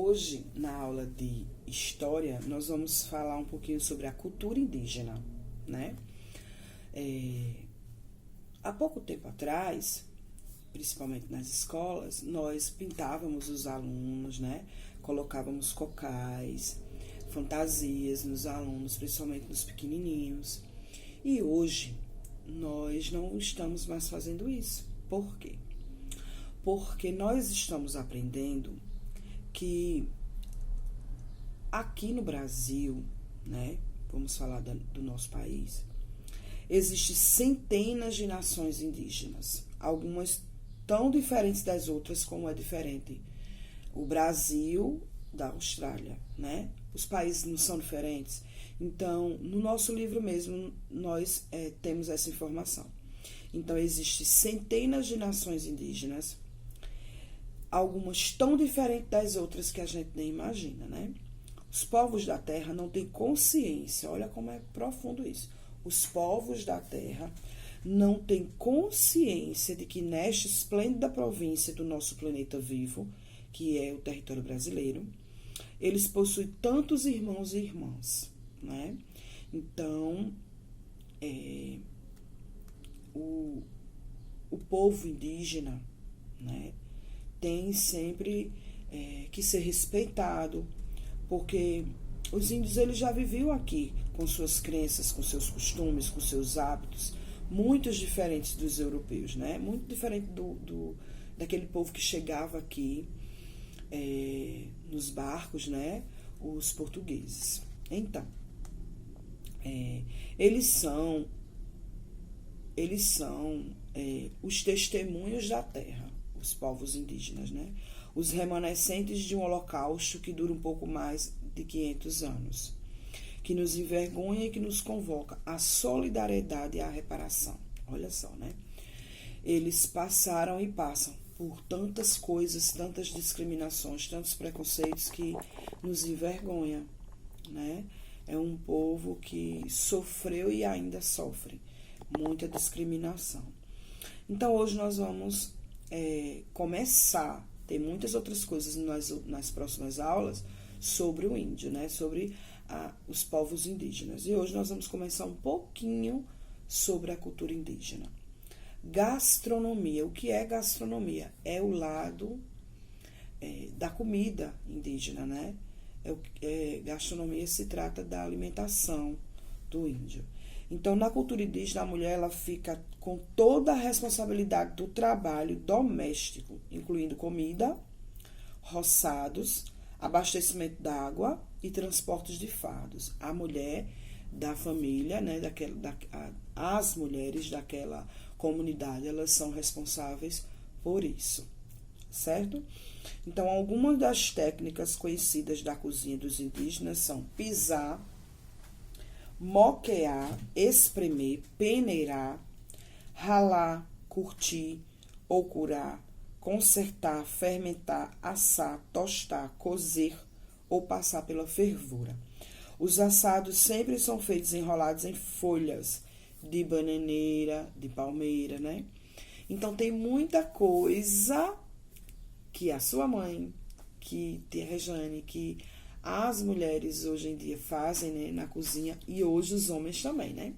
Hoje, na aula de História, nós vamos falar um pouquinho sobre a cultura indígena, né? Há pouco tempo atrás, principalmente nas escolas, nós pintávamos os alunos, né? Colocávamos cocais, fantasias nos alunos, principalmente nos pequenininhos. E hoje, nós não estamos mais fazendo isso. Por quê? Porque nós estamos aprendendo que aqui no Brasil, né, vamos falar do nosso país, existem centenas de nações indígenas, algumas tão diferentes das outras como é diferente o Brasil da Austrália, né? Os países não são diferentes. Então, no nosso livro mesmo, nós temos essa informação. Então, existem centenas de nações indígenas, algumas tão diferentes das outras que a gente nem imagina, né? Os povos da terra não têm consciência, olha como é profundo isso. Os povos da terra não têm consciência de que nesta esplêndida província do nosso planeta vivo, que é o território brasileiro, eles possuem tantos irmãos e irmãs, né? Então, o povo indígena, né, tem sempre que ser respeitado, porque os índios eles já viviam aqui com suas crenças, com seus costumes, com seus hábitos, muito diferentes dos europeus, né? Muito diferente daquele povo que chegava aqui nos barcos, né? Os portugueses. Então, eles são os testemunhos da terra, os povos indígenas, né? Os remanescentes de um holocausto que dura um pouco mais de 500 anos, que nos envergonha e que nos convoca à solidariedade e à reparação. Olha só, né? Eles passaram e passam por tantas coisas, tantas discriminações, tantos preconceitos que nos envergonha, né? É um povo que sofreu e ainda sofre muita discriminação. Então, hoje nós vamos começar, tem muitas outras coisas nas próximas aulas sobre o índio, né? Sobre os povos indígenas. E hoje nós vamos começar um pouquinho sobre a cultura indígena. Gastronomia. O que é gastronomia? É o lado da comida indígena, né? Gastronomia se trata da alimentação do índio. Então, na cultura indígena, a mulher ela fica com toda a responsabilidade do trabalho doméstico, incluindo comida, roçados, abastecimento d'água e transportes de fardos. A mulher da família, né, as mulheres daquela comunidade, elas são responsáveis por isso, certo? Então, algumas das técnicas conhecidas da cozinha dos indígenas são pisar, moquear, espremer, peneirar, ralar, curtir ou curar, consertar, fermentar, assar, tostar, cozer ou passar pela fervura. Os assados sempre são feitos enrolados em folhas de bananeira, de palmeira, né? Então, tem muita coisa que a sua mãe, que tia Rejane, que as mulheres hoje em dia fazem, né, na cozinha, e hoje os homens também, né?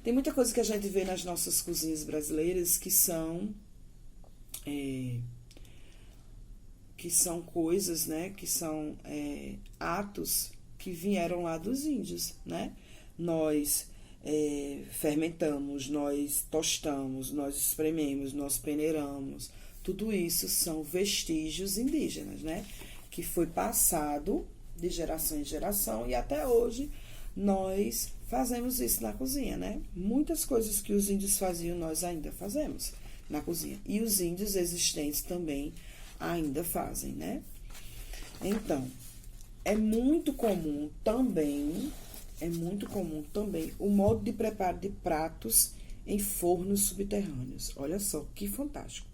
Tem muita coisa que a gente vê nas nossas cozinhas brasileiras que são coisas, né, que são atos que vieram lá dos índios, né? Nós fermentamos, nós tostamos, nós esprememos, nós peneiramos. Tudo isso são vestígios indígenas, né? Que foi passado de geração em geração e até hoje nós fazemos isso na cozinha, né? Muitas coisas que os índios faziam nós ainda fazemos na cozinha. E os índios existentes também ainda fazem, né? Então, é muito comum também o modo de preparo de pratos em fornos subterrâneos. Olha só, que fantástico.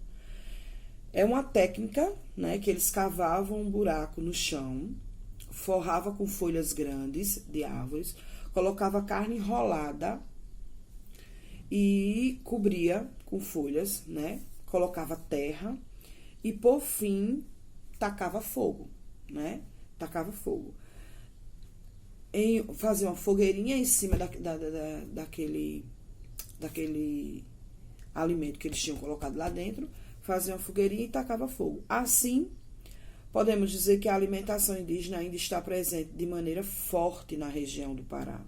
É uma técnica, né, que eles cavavam um buraco no chão, forrava com folhas grandes de árvores, colocava carne enrolada e cobria com folhas, né? Colocava terra e, por fim, tacava fogo. né? Tacava fogo. Fazia uma fogueirinha em cima daquele alimento que eles tinham colocado lá dentro, fazia uma fogueirinha e tacava fogo. Assim, podemos dizer que a alimentação indígena ainda está presente de maneira forte na região do Pará,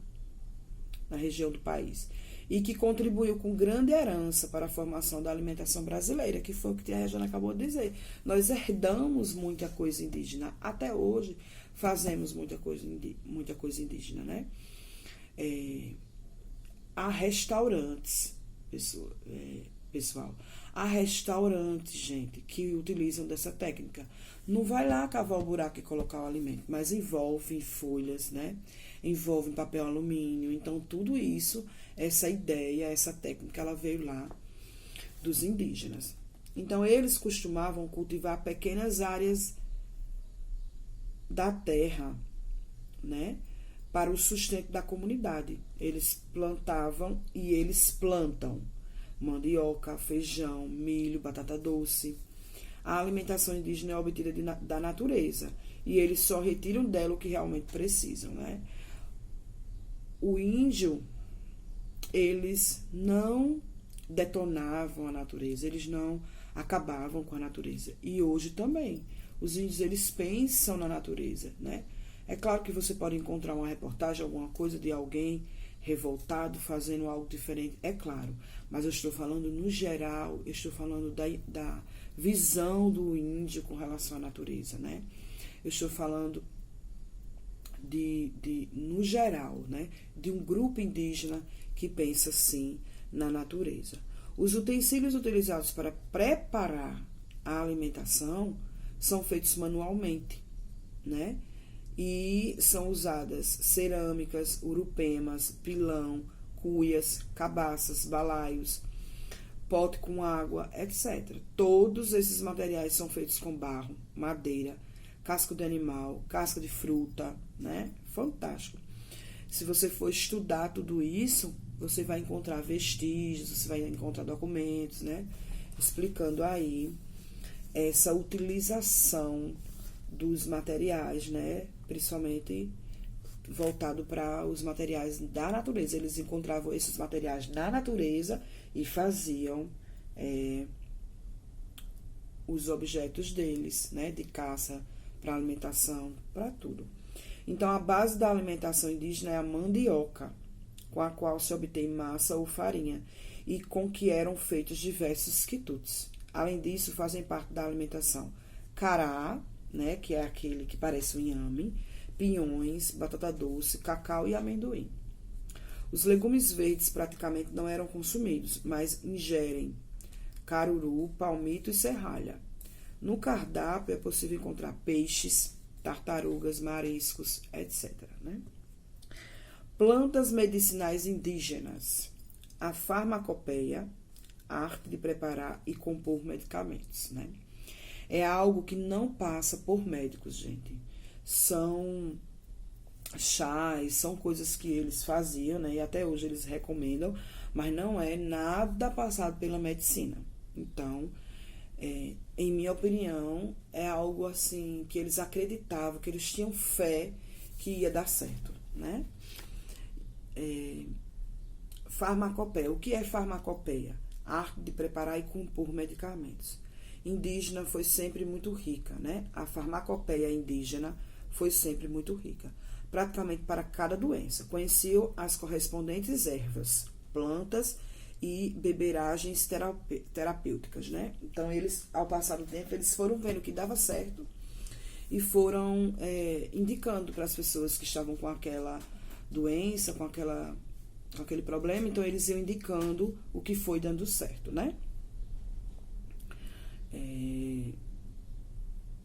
na região do país, e que contribuiu com grande herança para a formação da alimentação brasileira, que foi o que a Regiane acabou de dizer. Nós herdamos muita coisa indígena. Até hoje, fazemos muita coisa indígena, né? Há restaurantes, pessoal. Há restaurantes, gente, que utilizam dessa técnica. Não vai lá cavar o buraco e colocar o alimento, mas envolve em folhas, né? Envolve em papel alumínio. Então, tudo isso, essa ideia, essa técnica, ela veio lá dos indígenas. Então, eles costumavam cultivar pequenas áreas da terra, né? Para o sustento da comunidade. Eles plantavam e eles plantam mandioca, feijão, milho, batata doce. A alimentação indígena é obtida da natureza e eles só retiram dela o que realmente precisam, né? O índio, eles não detonavam a natureza, eles não acabavam com a natureza. E hoje também, os índios, eles pensam na natureza, né? É claro que você pode encontrar uma reportagem, alguma coisa de alguém revoltado, fazendo algo diferente, é claro. Mas eu estou falando no geral, eu estou falando da visão do índio com relação à natureza, né? Eu estou falando no geral, né? De um grupo indígena que pensa, sim, na natureza. Os utensílios utilizados para preparar a alimentação são feitos manualmente, né? E são usadas cerâmicas, urupemas, pilão, cuias, cabaças, balaios, pote com água, etc. Todos esses materiais são feitos com barro, madeira, casco de animal, casca de fruta, né? Fantástico. Se você for estudar tudo isso, você vai encontrar vestígios, você vai encontrar documentos, né? Explicando aí essa utilização dos materiais, né? Principalmente voltado para os materiais da natureza. Eles encontravam esses materiais na natureza e faziam os objetos deles, né? De caça, para alimentação, para tudo. Então, a base da alimentação indígena é a mandioca, com a qual se obtém massa ou farinha, e com que eram feitos diversos quitutes. Além disso, fazem parte da alimentação cará, né, que é aquele que parece um inhame, pinhões, batata doce, cacau e amendoim. Os legumes verdes praticamente não eram consumidos, mas ingerem caruru, palmito e serralha. No cardápio é possível encontrar peixes, tartarugas, mariscos, etc. Né? Plantas medicinais indígenas. A farmacopeia, a arte de preparar e compor medicamentos, né? É algo que não passa por médicos, gente. São chás, são coisas que eles faziam, né? E até hoje eles recomendam, mas não é nada passado pela medicina. Então, em minha opinião, é algo assim que eles acreditavam, que eles tinham fé que ia dar certo, né? Farmacopeia. O que é farmacopeia? A arte de preparar e compor medicamentos. Indígena foi sempre muito rica, né? A farmacopeia indígena foi sempre muito rica, praticamente para cada doença. Conheciam as correspondentes ervas, plantas e beberagens terapêuticas, né? Então, eles, ao passar do tempo, eles foram vendo que dava certo e foram indicando para as pessoas que estavam com aquela doença, com aquele problema, então eles iam indicando o que foi dando certo, né?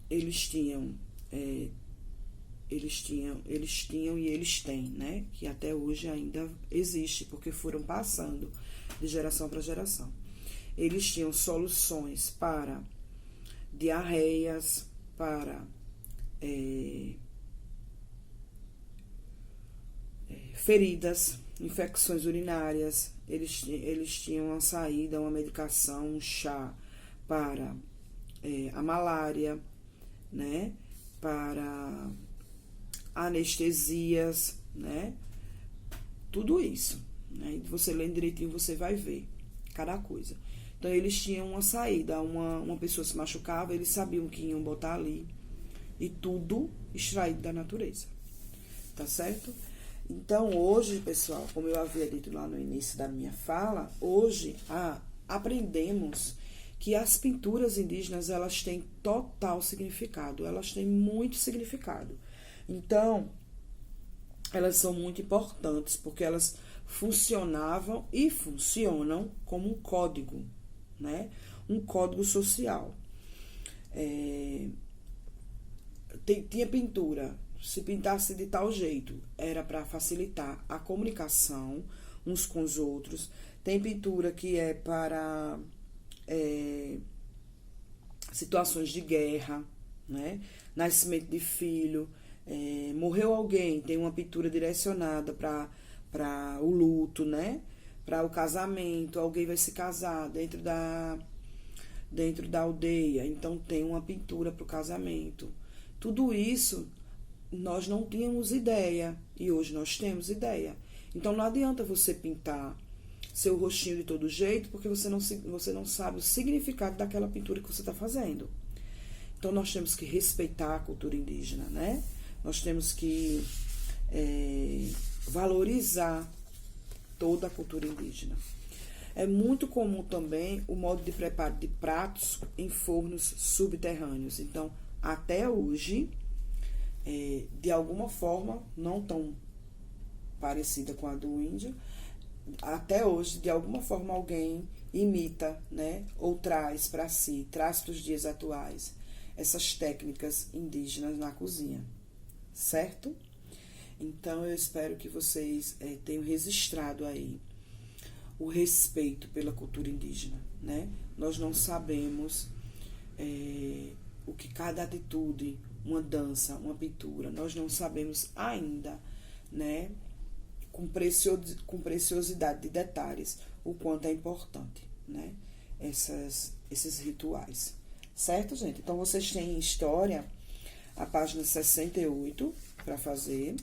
Eles tinham e eles têm, né? Que até hoje ainda existe, porque foram passando de geração para geração. Eles tinham soluções para diarreias, para feridas, infecções urinárias. Eles tinham uma saída, uma medicação, um chá para a malária, né? para anestesias, né? Tudo isso, né? Você lendo direitinho, você vai ver cada coisa. Então, eles tinham uma saída, uma pessoa se machucava, eles sabiam que iam botar ali, e tudo extraído da natureza, tá certo? Então, hoje, pessoal, como eu havia dito lá no início da minha fala, hoje aprendemos que as pinturas indígenas, elas têm total significado, elas têm muito significado. Então, elas são muito importantes, porque elas funcionavam e funcionam como um código, né? Um código social. Tinha pintura, se pintasse de tal jeito, era para facilitar a comunicação uns com os outros. Tem pintura que é para situações de guerra, né? Nascimento de filho, morreu alguém, tem uma pintura direcionada para o luto, né? Para o casamento, alguém vai se casar dentro da aldeia, então tem uma pintura para o casamento. Tudo isso nós não tínhamos ideia e hoje nós temos ideia. Então não adianta você pintar seu rostinho de todo jeito, porque você não sabe o significado daquela pintura que você está fazendo. Então nós temos que respeitar a cultura indígena, né? Nós temos que valorizar toda a cultura indígena. É muito comum também o modo de preparo de pratos em fornos subterrâneos. Então, até hoje, de alguma forma, não tão parecida com a do índio, até hoje, de alguma forma, alguém imita, né, ou traz para si, traz para os dias atuais, essas técnicas indígenas na cozinha, certo? Então, eu espero que vocês tenham registrado aí o respeito pela cultura indígena, né? Nós não sabemos o que cada atitude, uma dança, uma pintura, nós não sabemos ainda, né? Com preciosidade de detalhes, o quanto é importante, né? Esses rituais, certo, gente? Então, vocês têm história, a página 68 para fazer,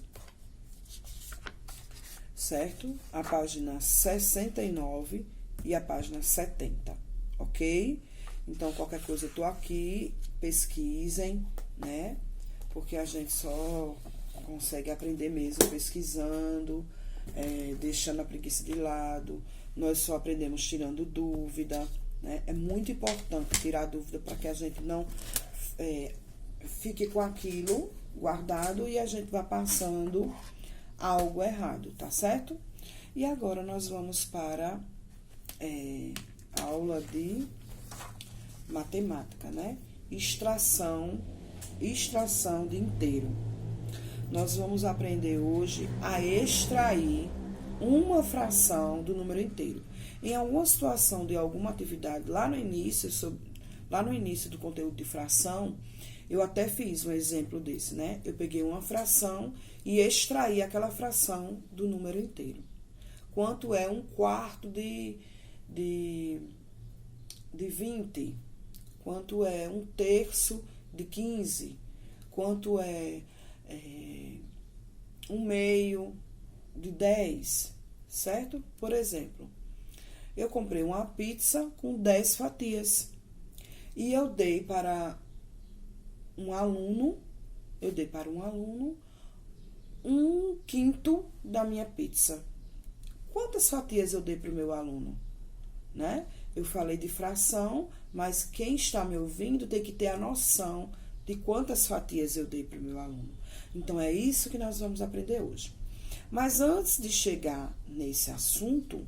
certo? A página 69 e a página 70, ok? Então, qualquer coisa, eu tô aqui, pesquisem, né? Porque a gente só consegue aprender mesmo pesquisando, deixando a preguiça de lado. Nós só aprendemos tirando dúvida, né? É muito importante tirar dúvida para que a gente não fique com aquilo guardado e a gente vá passando algo errado, tá certo? E agora nós vamos para a aula de matemática, né? Extração de inteiro. Nós vamos aprender hoje a extrair uma fração do número inteiro. Em alguma situação de alguma atividade, lá no início do conteúdo de fração, eu até fiz um exemplo desse, né? Eu peguei uma fração e extraí aquela fração do número inteiro. Quanto é 1/4 de 20? Quanto é 1/3 de 15? Quanto é 1/2 de 10? Certo? Por exemplo, eu comprei uma pizza com 10 fatias e eu dei para um aluno 1/5 da minha pizza. Quantas fatias eu dei para o meu aluno? Né? Eu falei de fração, mas quem está me ouvindo tem que ter a noção de quantas fatias eu dei para o meu aluno. Então, é isso que nós vamos aprender hoje. Mas antes de chegar nesse assunto,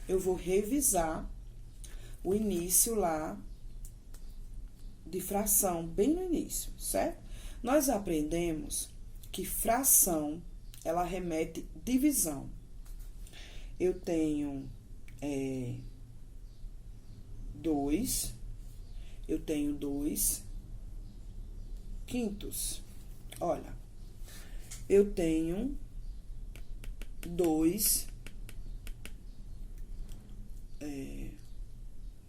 eu vou revisar o início lá de fração, bem no início, certo? Nós aprendemos que fração, ela remete divisão. Eu tenho 2, eu tenho 2/5. Olha, eu tenho 2,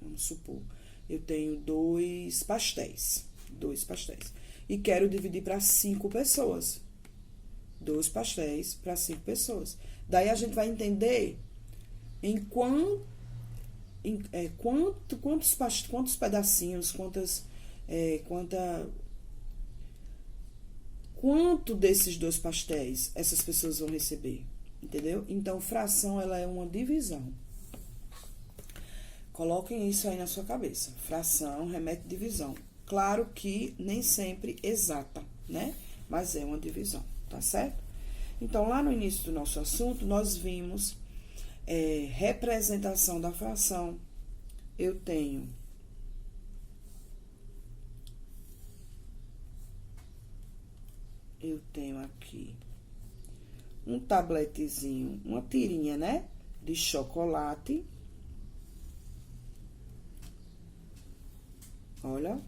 vamos supor, eu tenho 2 pastéis. e quero dividir para 5 pessoas. 2 pastéis para 5 pessoas. Daí a gente vai entender quantos pedacinhos, quanto desses 2 pastéis essas pessoas vão receber, entendeu? Então, fração, ela é uma divisão. Coloquem isso aí na sua cabeça. Fração remete divisão. Claro que nem sempre exata, né? Mas é uma divisão, tá certo? Então, lá no início do nosso assunto, nós vimos representação da fração. Eu tenho aqui um tabletezinho, uma tirinha, né? De chocolate. Olha.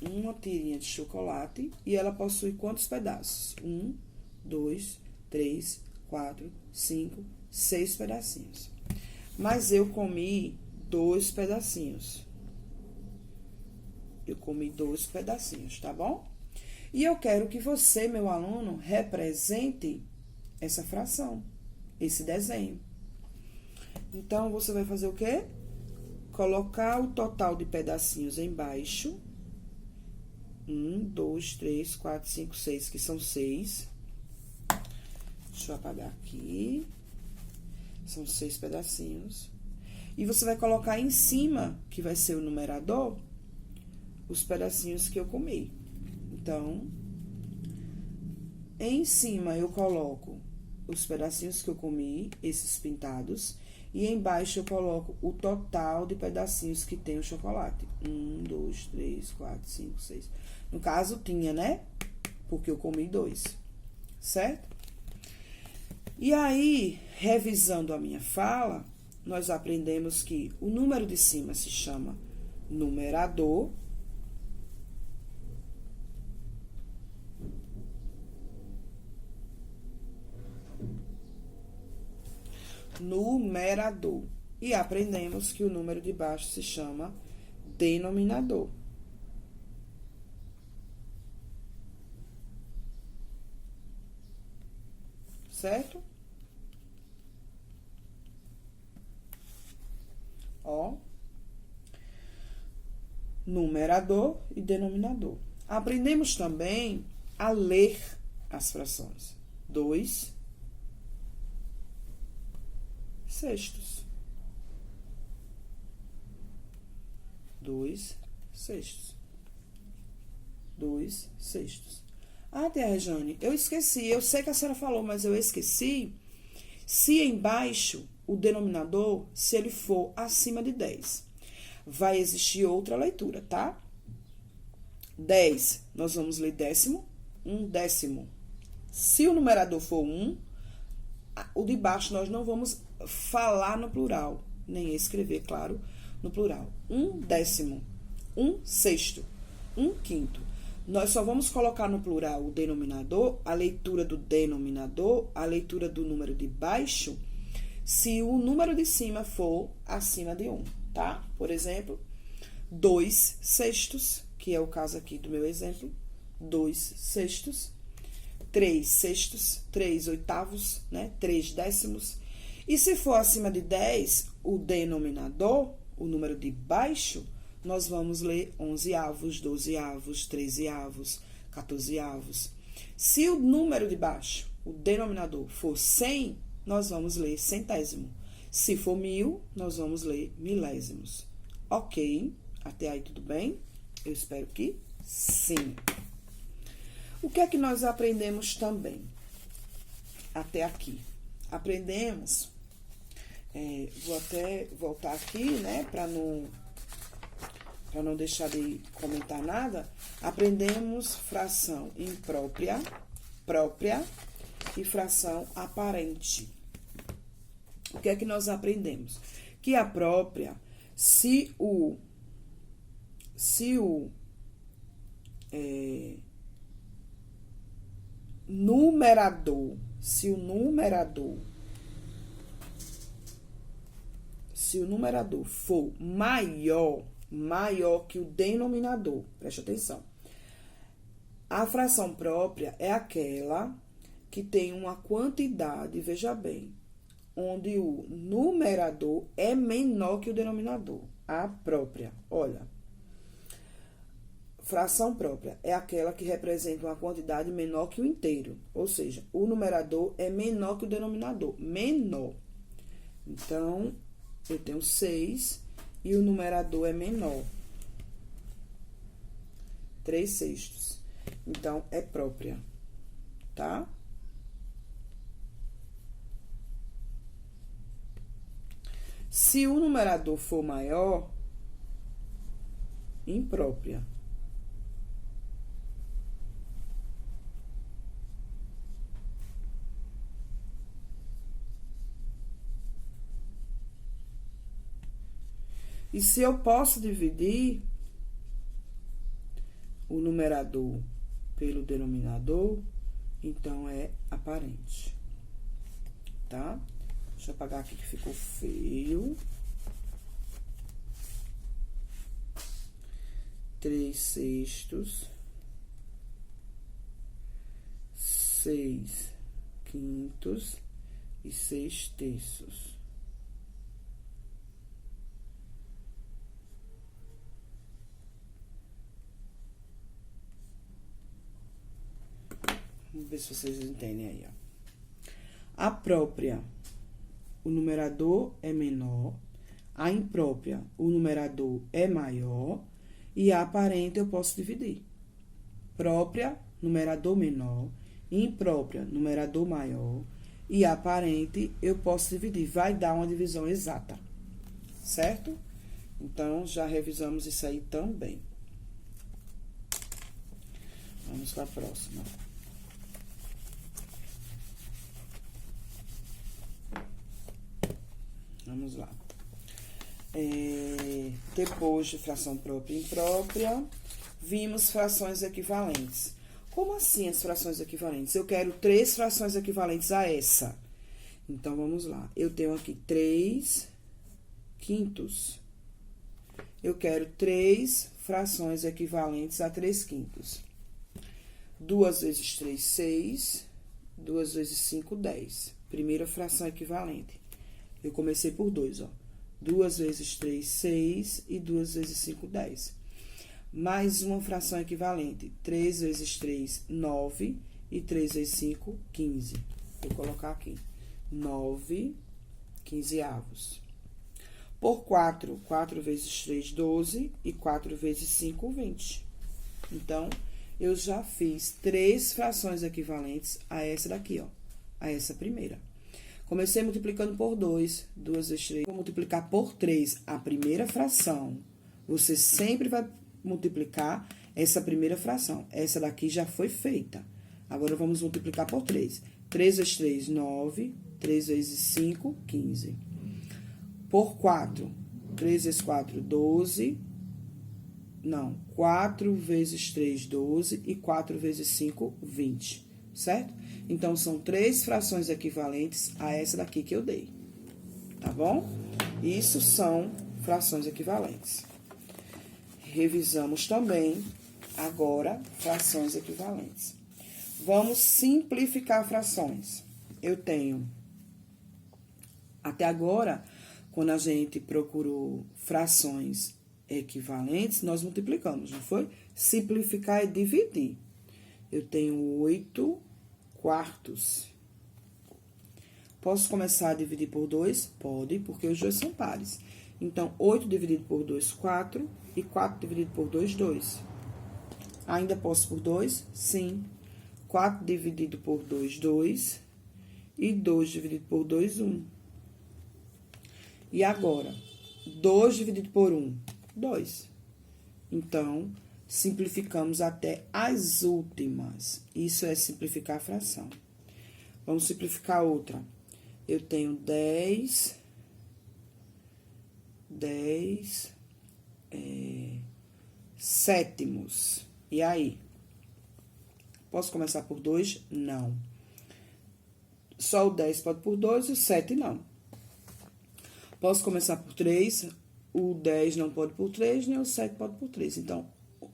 Uma tirinha de chocolate. E ela possui quantos pedaços? 1, 2, 3, 4, 5, 6 pedacinhos. Mas eu comi 2 pedacinhos. Eu comi 2 pedacinhos, tá bom? E eu quero que você, meu aluno, represente essa fração, esse desenho. Então, você vai fazer o quê? Colocar o total de pedacinhos embaixo. 1, 2, 3, 4, 5, 6, que são 6. Deixa eu apagar aqui. São 6 pedacinhos. E você vai colocar em cima, que vai ser o numerador, os pedacinhos que eu comi. Então, em cima eu coloco os pedacinhos que eu comi, esses pintados. E embaixo eu coloco o total de pedacinhos que tem o chocolate. 1, 2, 3, 4, 5, 6. No caso, tinha, né? Porque eu comi 2, certo? E aí, revisando a minha fala, nós aprendemos que o número de cima se chama numerador. Numerador. E aprendemos que o número de baixo se chama denominador. Certo? Ó. Numerador e denominador. Aprendemos também a ler as frações. 2 sextos. 2 sextos. 2 sextos. Ah, tia Rejane, eu esqueci. Eu sei que a senhora falou, mas eu esqueci. Se embaixo, o denominador, se ele for acima de 10, vai existir outra leitura, tá? 10, nós vamos ler décimo, 1 décimo. Se o numerador for 1, o de baixo nós não vamos falar no plural, nem escrever, claro, no plural. 1 décimo, 1 sexto, 1 quinto. Nós só vamos colocar no plural o denominador, a leitura do denominador, a leitura do número de baixo, se o número de cima for acima de 1, tá? Por exemplo, 2 sextos, que é o caso aqui do meu exemplo, 2 sextos, 3 sextos, 3 oitavos, né? 3 décimos. E se for acima de 10, o denominador, o número de baixo, nós vamos ler 11avos, 12avos, 13avos, 14avos. Se o número de baixo, o denominador, for 100, nós vamos ler centésimo. Se for 1000, nós vamos ler milésimos. Ok? Até aí tudo bem? Eu espero que sim. O que é que nós aprendemos também? Até aqui. Aprendemos, vou até voltar aqui, né, para não deixar de comentar nada. Aprendemos fração imprópria, própria e fração aparente. O que é que nós aprendemos? Que a própria, se o numerador for maior maior que o denominador. Preste atenção. A fração própria é aquela que tem uma quantidade, veja bem, onde o numerador é menor que o denominador. A própria, olha. Fração própria é aquela que representa uma quantidade menor que o inteiro. Ou seja, o numerador é menor que o denominador. Menor. Então, eu tenho 6 e o numerador é menor. 3/6. Então, é própria. Tá? Se o numerador for maior, imprópria. E se eu posso dividir o numerador pelo denominador, então é aparente. Tá? Deixa eu apagar aqui que ficou feio. 3/6, 6/5 e 6/3. Vamos ver se vocês entendem aí, ó. A própria, o numerador é menor. A imprópria, o numerador é maior. E a aparente eu posso dividir. Própria, numerador menor. Imprópria, numerador maior. E aparente eu posso dividir. Vai dar uma divisão exata. Certo? Então, já revisamos isso aí também. Vamos para a próxima. Vamos lá. Depois de fração própria e imprópria, vimos frações equivalentes. Como assim as frações equivalentes? Eu quero 3 frações equivalentes a essa. Então, vamos lá. Eu tenho aqui 3/5. Eu quero 3 frações equivalentes a 3/5. 2 vezes 3, 6. 2 vezes 5, 10. Primeira fração equivalente. Eu comecei por 2, ó. 2 vezes 3, 6. E 2 vezes 5, 10. Mais uma fração equivalente. 3 vezes 3, 9. E 3 vezes 5, 15. Vou colocar aqui. 9 quinzeavos. Por 4. 4 vezes 3, 12. E 4 vezes 5, 20. Então, eu já fiz 3 frações equivalentes a essa daqui, ó. A essa primeira. Comecei multiplicando por 2, 2 vezes 3. Vou multiplicar por 3 a primeira fração. Você sempre vai multiplicar essa primeira fração. Essa daqui já foi feita. Agora, vamos multiplicar por 3. 3 vezes 3, 9. 3 vezes 5, 15. Por 4. 3 vezes 4, 12. Não, 4 vezes 3, 12. E 4 vezes 5, 20. Certo? Então, são 3 frações equivalentes a essa daqui que eu dei. Tá bom? Isso são frações equivalentes. Revisamos também, agora, frações equivalentes. Vamos simplificar frações. Eu tenho, até agora, quando a gente procurou frações equivalentes, nós multiplicamos, não foi? Simplificar é dividir. Eu tenho 8/4. Posso começar a dividir por 2? Pode, porque os dois são pares. Então, 8 dividido por 2, 4. E 4 dividido por 2, 2. Ainda posso por 2? Sim. 4 dividido por 2, 2. E 2 dividido por 2, 1. E agora, 2 dividido por 1, 2. Então, simplificamos até as últimas. Isso é simplificar a fração. Vamos simplificar outra. Eu tenho 10 sétimos. E aí? Posso começar por 2? Não. Só o 10 pode por 2 e o 7 não. Posso começar por 3? o 10 não pode por 3, nem o 7 pode por 3. Então,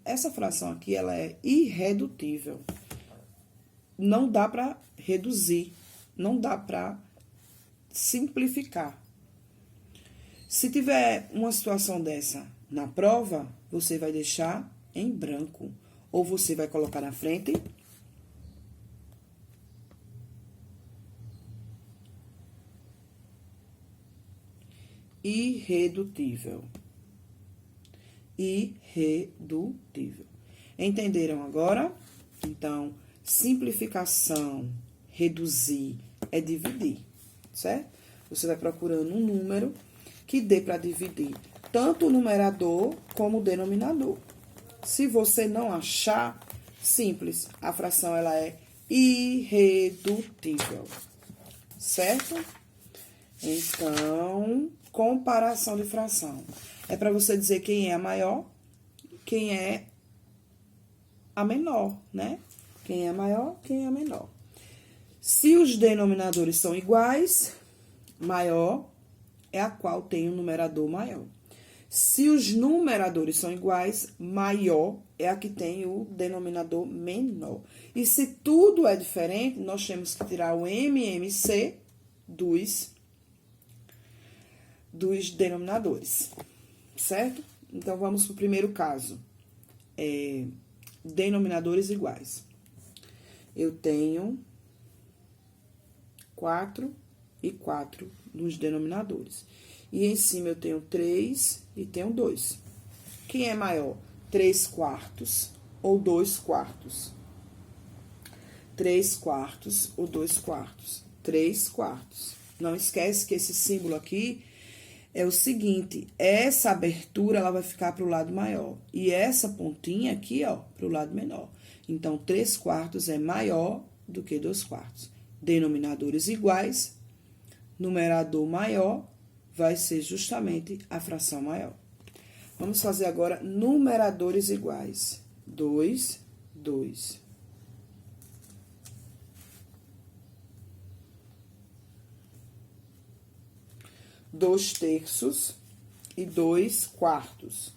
essa fração aqui, ela é irredutível. Não dá para reduzir, não dá para simplificar. Se tiver uma situação dessa na prova, você vai deixar em branco. Ou você vai colocar na frente irredutível. Irredutível. Entenderam agora? Então, simplificação, reduzir, é dividir, certo? Você vai procurando um número que dê para dividir tanto o numerador como o denominador. Se você não achar, simples, a fração ela é irredutível, certo? Então, comparação de fração. É para você dizer quem é a maior, quem é a menor, né? Quem é a maior, quem é a menor. Se os denominadores são iguais, maior é a qual tem um numerador maior. Se os numeradores são iguais, maior é a que tem o denominador menor. E se tudo é diferente, nós temos que tirar o MMC dos denominadores, certo? Então, vamos para o primeiro caso. Denominadores iguais. Eu tenho 4 e 4 nos denominadores. E em cima eu tenho 3 e tenho 2. Quem é maior? 3 quartos ou 2 quartos? 3 quartos ou 2 quartos? 3 quartos. Não esquece que esse símbolo aqui é o seguinte, essa abertura ela vai ficar para o lado maior. E essa pontinha aqui, ó, para o lado menor. Então, 3 quartos é maior do que 2 quartos. Denominadores iguais, numerador maior vai ser justamente a fração maior. Vamos fazer agora numeradores iguais. 2, 2. 2 terços e 2 quartos.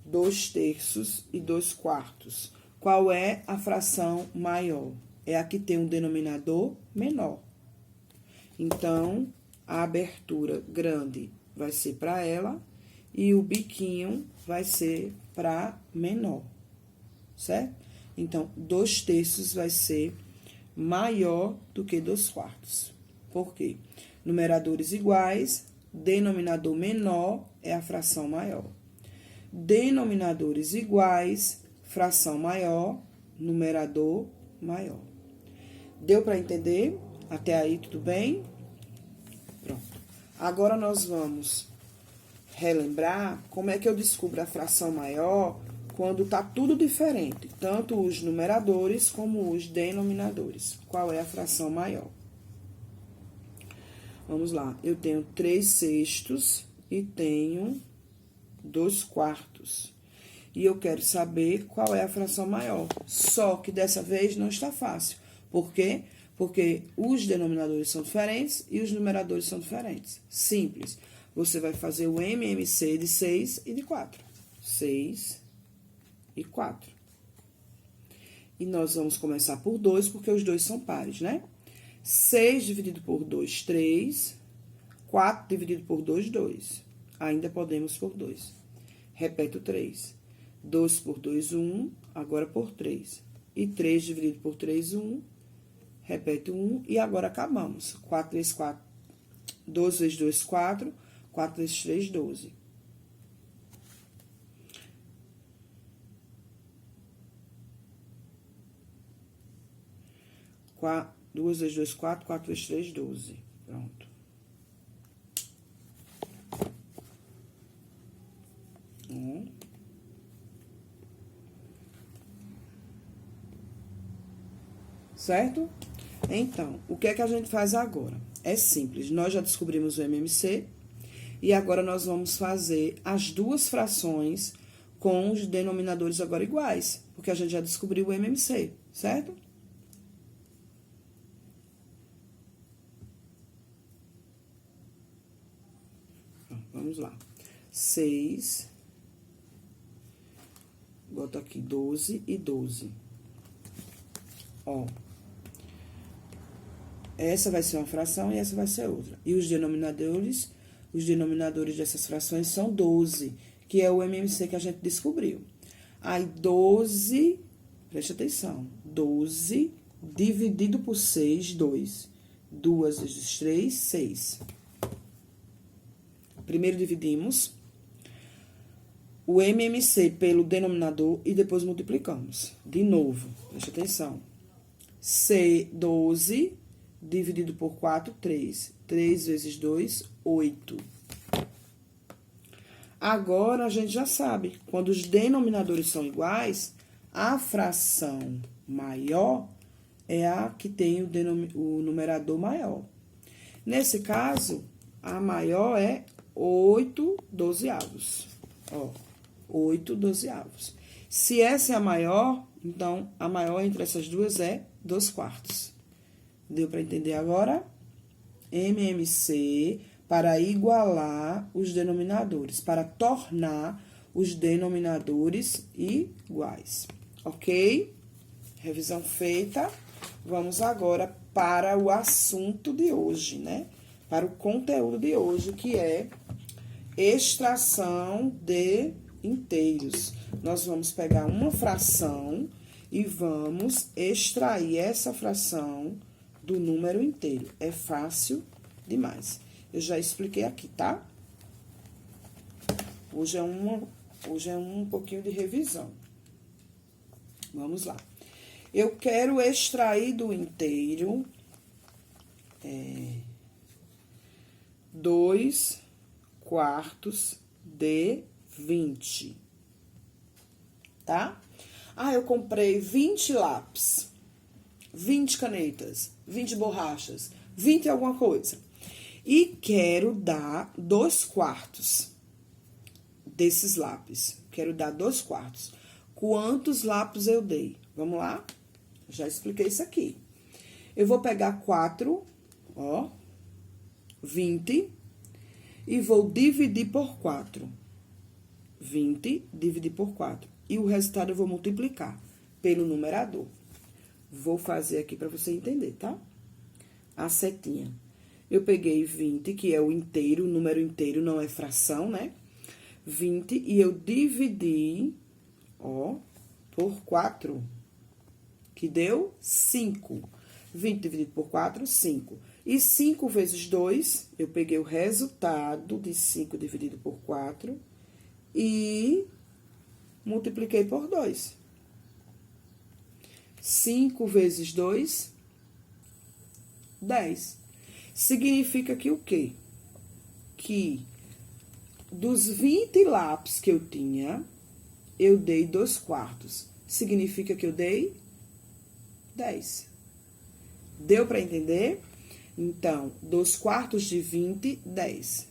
2 terços e 2 quartos. Qual é a fração maior? É a que tem um denominador menor. Então, a abertura grande vai ser para ela e o biquinho vai ser para menor, certo? Então, 2 terços vai ser maior do que 2 quartos. Por quê? Numeradores iguais, denominador menor é a fração maior. Denominadores iguais, fração maior, numerador maior. Deu para entender? Até aí, tudo bem? Pronto. Agora, nós vamos relembrar como é que eu descubro a fração maior quando tá tudo diferente, tanto os numeradores como os denominadores. Qual é a fração maior? Vamos lá. Eu tenho 3 sextos e tenho 2 quartos. E eu quero saber qual é a fração maior. Só que dessa vez não está fácil. Por quê? Porque os denominadores são diferentes e os numeradores são diferentes. Simples. Você vai fazer o MMC de 6 e de 4. 6 e 4. E nós vamos começar por 2, porque os dois são pares, né? 6 dividido por 2, 3. 4 dividido por 2, 2. Ainda podemos por 2. Repete o 3. 2 por 2, 1. Agora por 3. E 3 dividido por 3, 1. Repete o 1. E agora acabamos. 4 vezes 4. 12 vezes 2, 4. 4 vezes 3, 12. Qua 2 vezes 2, 4. 4 vezes 3, 12. Pronto. Certo? Então, o que é que a gente faz agora? É simples, nós já descobrimos o MMC e agora nós vamos fazer as duas frações com os denominadores agora iguais, porque a gente já descobriu o MMC, certo? Vamos lá. 6. Boto aqui 12 e 12. Ó. Essa vai ser uma fração e essa vai ser outra. E os denominadores dessas frações são 12, que é o MMC que a gente descobriu. Aí, 12, preste atenção, 12 dividido por 6, 2. 2 vezes 3, 6. Primeiro dividimos o MMC pelo denominador e depois multiplicamos. De novo, preste atenção. 12 dividido por 4, 3. 3 vezes 2, 8. Agora, a gente já sabe, quando os denominadores são iguais, a fração maior é a que tem o numerador maior. Nesse caso, a maior é 8 dozeavos. Ó, 8 dozeavos. Se essa é a maior, então, a maior entre essas duas é 2 quartos. Deu para entender agora? MMC para igualar os denominadores, para tornar os denominadores iguais. Ok? Revisão feita. Vamos agora para o assunto de hoje, né? Para o conteúdo de hoje, que é extração de inteiros. Nós vamos pegar uma fração e vamos extrair essa fração do número inteiro. É fácil demais. Eu já expliquei aqui, tá? Hoje é um pouquinho de revisão. Vamos lá. Eu quero extrair do inteiro 2 quartos de 20. Tá? Ah, eu comprei 20 lápis, 20 canetas, 20 borrachas, 20 alguma coisa. E quero dar 2 quartos desses lápis. Quero dar 2 quartos. Quantos lápis eu dei? Vamos lá? Já expliquei isso aqui. Eu vou pegar 4, ó, 20, e vou dividir por 4. 20 dividir por 4. E o resultado eu vou multiplicar pelo numerador. Vou fazer aqui para você entender, tá? A setinha. Eu peguei 20, que é o inteiro, o número inteiro, não é fração, né? 20, e eu dividi, ó, por 4, que deu 5. 20 dividido por 4, 5. E 5 vezes 2, eu peguei o resultado de 5 dividido por 4 e multipliquei por 2. 5 vezes 2, 10. Significa que o quê? Que dos 20 lápis que eu tinha, eu dei 2 quartos. Significa que eu dei 10. Deu para entender? Então, 2 quartos de 20, 10.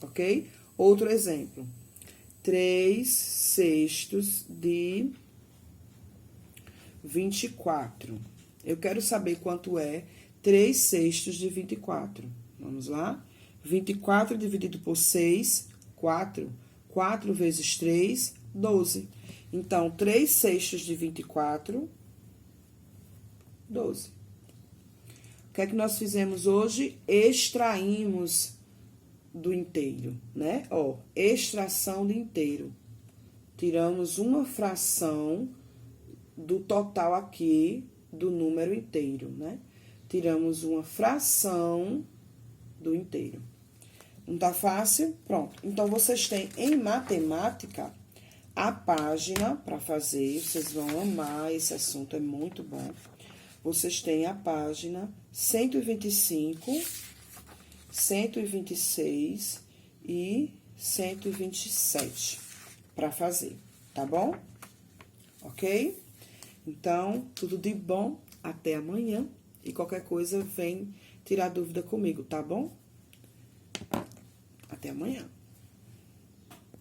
Ok? Outro exemplo. 3 sextos de 24. Eu quero saber quanto é 3 sextos de 24. Vamos lá? 24 dividido por 6, 4. 4 vezes 3, 12. Então, 3 sextos de 24, 12. O que é que nós fizemos hoje? Extraímos do inteiro, né? Ó, extração de inteiro. Tiramos uma fração do total aqui do número inteiro, né? Tiramos uma fração do inteiro. Não tá fácil? Pronto. Então, vocês têm em matemática a página para fazer. Vocês vão amar, esse assunto é muito bom. Vocês têm a página 125, 126 e 127 para fazer, tá bom? Ok? Então, tudo de bom. Até amanhã. E qualquer coisa, vem tirar dúvida comigo, tá bom? Até amanhã.